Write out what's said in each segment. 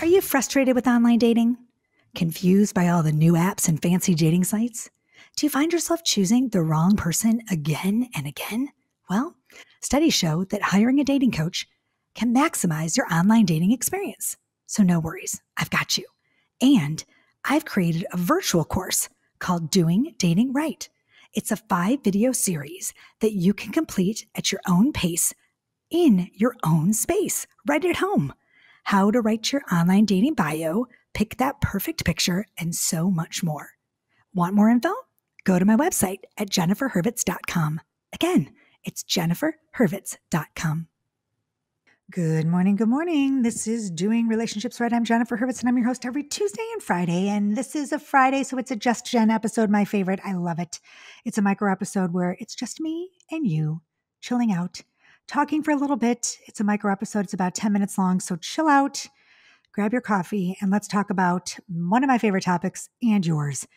Are you frustrated with online dating? Confused by all the new apps and fancy dating sites? Do you find yourself choosing the wrong person again and again? Well, studies show that hiring a dating coach can maximize your online dating experience. So no worries, I've got you. And I've created a virtual course called Doing Dating Right. It's a 5-video series that you can complete at your own pace in your own space, right at home. How to write your online dating bio, pick that perfect picture, and so much more. Want more info? Go to my website at jenniferhurwitz.com. Again, it's jenniferhurwitz.com. Good morning. Good morning. This is Doing Relationships Right. I'm Jennifer Hurwitz, and I'm your host every Tuesday and Friday. And this is a Friday, so it's a Just Jen episode, my favorite. I love it. It's a micro episode where it's just me and you chilling out, talking for a little bit. It's a micro episode. It's about 10 minutes long, so chill out, grab your coffee, and let's talk about one of my favorite topics and yours.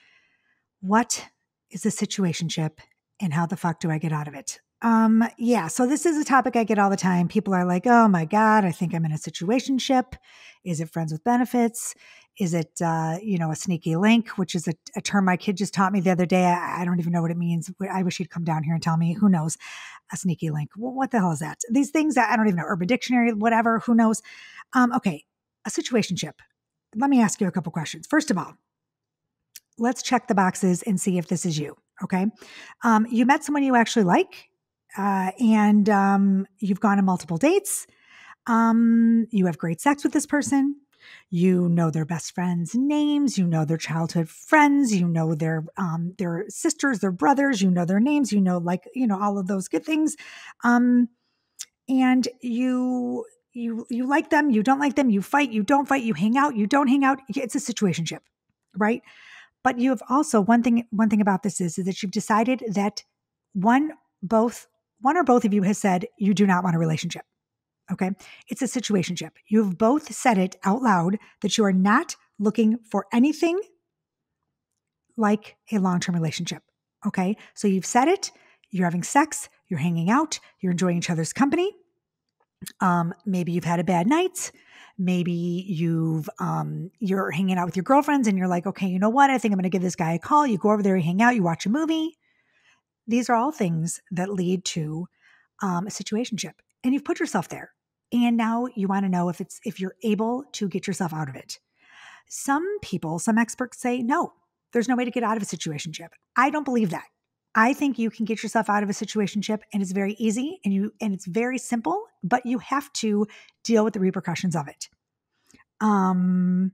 What is a situationship, and how the fuck do I get out of it? So this is a topic I get all the time. People are like, oh my God, I think I'm in a situationship. Is it friends with benefits? Is it, a sneaky link, which is a term my kid just taught me the other day. I don't even know what it means. I wish he'd come down here and tell me. Who knows? A sneaky link. Well, what the hell is that? These things, I don't even know. Urban Dictionary, whatever, who knows? Okay, a situationship. Let me ask you a couple questions. First of all, let's check the boxes and see if this is you, okay? You met someone you actually like, and you've gone on multiple dates. You have great sex with this person. You know their best friends' names. You know their childhood friends. You know their sisters, their brothers. You know their names. You know all of those good things. And you like them. You don't like them. You fight. You don't fight. You hang out. You don't hang out. It's a situationship, right? But you have also one thing about this is that you've decided that one or both of you has said you do not want a relationship. Okay. It's a situationship. You've both said it out loud that you are not looking for anything like a long-term relationship. Okay. So you've said it, you're having sex, you're hanging out, you're enjoying each other's company. Maybe you've had a bad night. Maybe you're hanging out with your girlfriends and you're like, okay, you know what? I think I'm going to give this guy a call. You go over there, you hang out, you watch a movie. These are all things that lead to a situationship, and you've put yourself there. And now you want to know if you're able to get yourself out of it. Some experts say, no, there's no way to get out of a situationship. I don't believe that. I think you can get yourself out of a situationship, and it's very easy and it's very simple, but you have to deal with the repercussions of it. And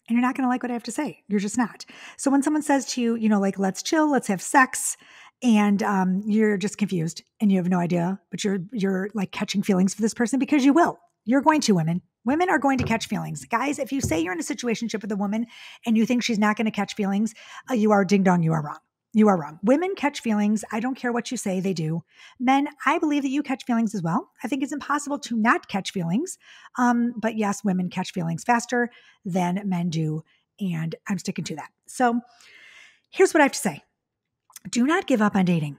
you're not going to like what I have to say. You're just not. So when someone says to you, like, let's chill, let's have sex, and you're just confused and you have no idea, but you're like catching feelings for this person, because you will. You're going to, women. Women are going to catch feelings. Guys, if you say you're in a situationship with a woman and you think she's not going to catch feelings, you are ding dong, you are wrong. You are wrong. Women catch feelings. I don't care what you say, they do. Men, I believe that you catch feelings as well. I think it's impossible to not catch feelings. But yes, women catch feelings faster than men do. And I'm sticking to that. So here's what I have to say. Do not give up on dating.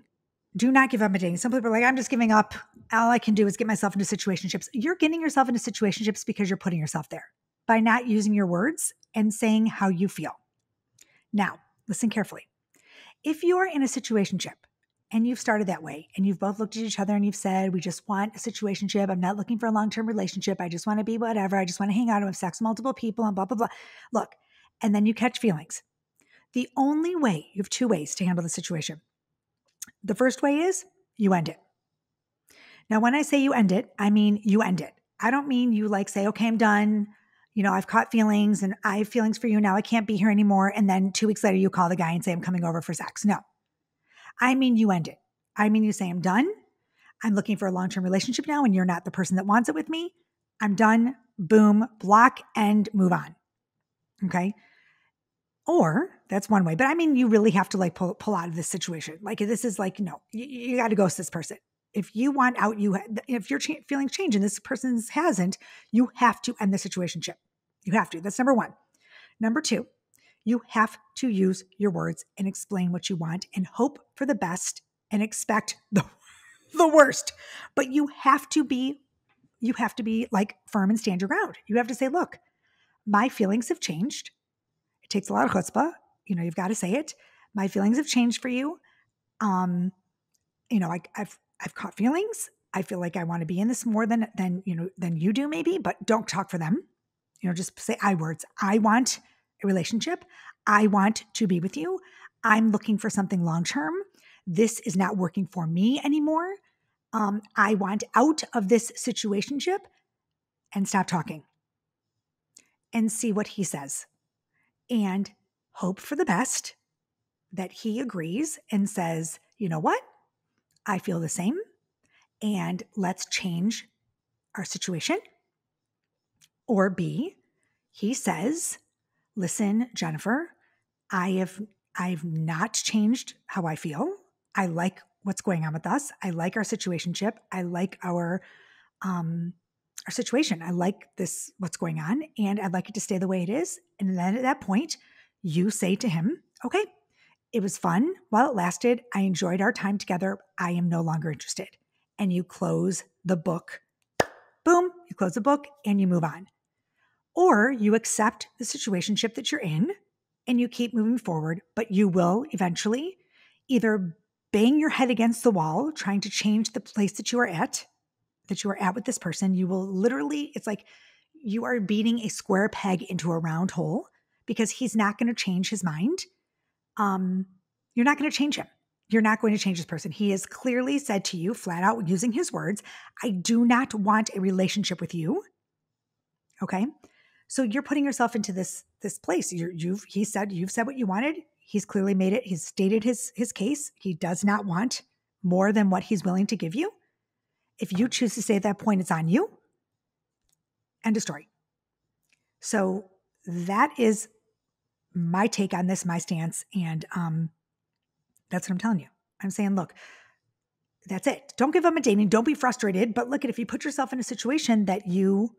Do not give up on dating. Some people are like, I'm just giving up. All I can do is get myself into situationships. You're getting yourself into situationships because you're putting yourself there by not using your words and saying how you feel. Now, listen carefully. If you're in a situationship and you've started that way and you've both looked at each other and you've said, we just want a situationship. I'm not looking for a long-term relationship. I just want to be whatever. I just want to hang out and have sex with multiple people and blah, blah, blah. Look, and then you catch feelings. The only way, you have 2 ways to handle the situation. The first way is you end it. Now, when I say you end it, I mean you end it. I don't mean you say, okay, I'm done. I've caught feelings and I have feelings for you. Now I can't be here anymore. And then 2 weeks later, you call the guy and say, I'm coming over for sex. No, I mean you end it. I mean you say, I'm done. I'm looking for a long-term relationship now, and you're not the person that wants it with me. I'm done. Boom, block, end, move on. Okay. Or that's one way, but I mean, you really have to pull out of this situation. This is no, you got to ghost this person. If you want out, if your feelings change and this person's hasn't, you have to end the situationship. You have to. That's number 1. Number 2, you have to use your words and explain what you want and hope for the best and expect the worst. But you have to be firm and stand your ground. You have to say, look, my feelings have changed. It takes a lot of chutzpah. You've got to say it. My feelings have changed for you. Um, I've caught feelings. I feel like I want to be in this more than you do maybe, but don't talk for them. Just say I words. I want a relationship. I want to be with you. I'm looking for something long-term. This is not working for me anymore. I want out of this situationship, and stop talking and see what he says and hope for the best that he agrees and says, you know what? I feel the same, and let's change our situation. Or B, he says, listen, Jennifer, I've not changed how I feel. I like what's going on with us. I like our situationship. I like our situation. I like this, what's going on, and I'd like it to stay the way it is. And then at that point, you say to him, okay, it was fun while it lasted. I enjoyed our time together. I am no longer interested. And you close the book. Boom, you close the book and you move on. Or you accept the situationship that you're in and you keep moving forward, but you will eventually either bang your head against the wall trying to change the place that you are at with this person. You will literally, it's like you are beating a square peg into a round hole because he's not going to change his mind. You're not going to change him. You're not going to change this person. He has clearly said to you, flat out using his words, I do not want a relationship with you. Okay. So you're putting yourself into this place. You've said what you wanted. He's clearly made it. He's stated his case. He does not want more than what he's willing to give you. If you choose to stay at that point, it's on you. End of story. So that is my take on this, my stance. And that's what I'm telling you. I'm saying, look, that's it. Don't give up on dating. Don't be frustrated. But look, if you put yourself in a situation that you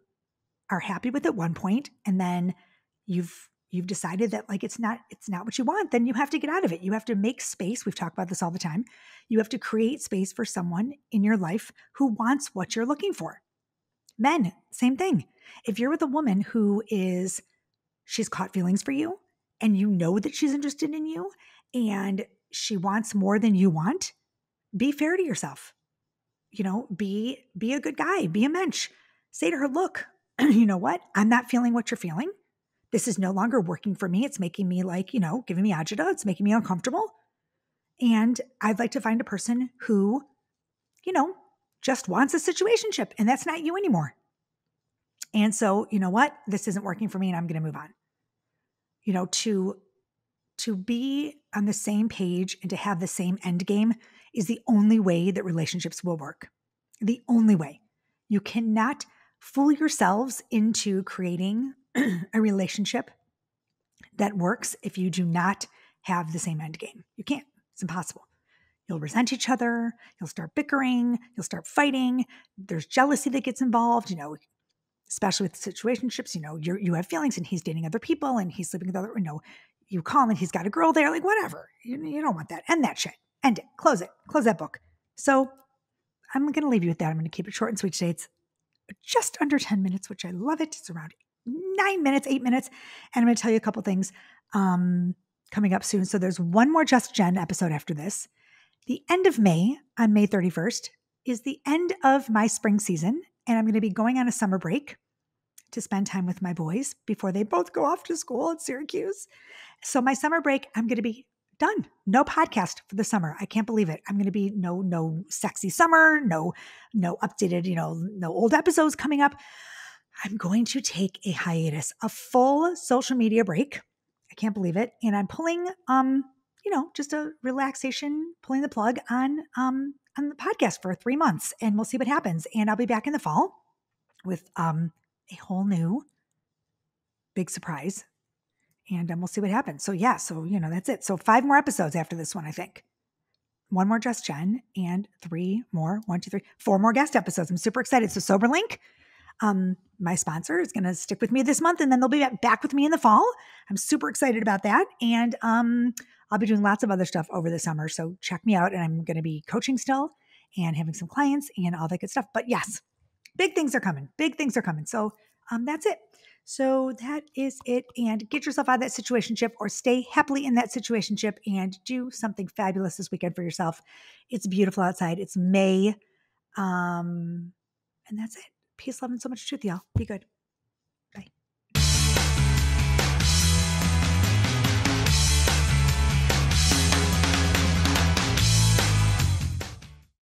are happy with at one point, and then you've decided that like it's not what you want, then you have to get out of it. You have to make space. We've talked about this all the time. You have to create space for someone in your life who wants what you're looking for. Men, same thing. If you're with a woman she's caught feelings for you and you know that she's interested in you and she wants more than you want, be fair to yourself. Be a good guy, be a mensch. Say to her, look, you know what? I'm not feeling what you're feeling. This is no longer working for me. It's making me giving me agita. It's making me uncomfortable. And I'd like to find a person who, just wants a situationship, and that's not you anymore. And so, you know what? This isn't working for me and I'm going to move on. To be on the same page and to have the same end game is the only way that relationships will work. The only way. You cannot fool yourselves into creating a relationship that works if you do not have the same end game. You can't. It's impossible. You'll resent each other. You'll start bickering. You'll start fighting. There's jealousy that gets involved, especially with situationships. You have feelings and he's dating other people and he's sleeping with other, you call and he's got a girl there, like whatever. You don't want that. End that shit. End it. Close it. Close that book. So I'm going to leave you with that. I'm going to keep it short and sweet today. It's just under 10 minutes, which I love it. It's around 8 minutes. And I'm going to tell you a couple things coming up soon. So there's one more Just Jen episode after this. The end of May, on May 31st, is the end of my spring season. And I'm going to be going on a summer break to spend time with my boys before they both go off to school at Syracuse. So my summer break, I'm going to be done. No podcast for the summer. I can't believe it. I'm going to be no sexy summer, no updated, no old episodes coming up. I'm going to take a hiatus, a full social media break. I can't believe it. And I'm pulling, just a relaxation, pulling the plug on the podcast for 3 months, and we'll see what happens. And I'll be back in the fall with a whole new big surprise. And we'll see what happens. So that's it. So 5 more episodes after this one, I think. 1 more Just Jen and 4 more guest episodes. I'm super excited. So SoberLink, my sponsor, is going to stick with me this month, and then they'll be back with me in the fall. I'm super excited about that. And I'll be doing lots of other stuff over the summer. So check me out. And I'm going to be coaching still and having some clients and all that good stuff. But yes, big things are coming. So that's it. So that is it. And get yourself out of that situationship or stay happily in that situationship and do something fabulous this weekend for yourself. It's beautiful outside. It's May. And that's it. Peace, love, and so much truth, y'all. Be good.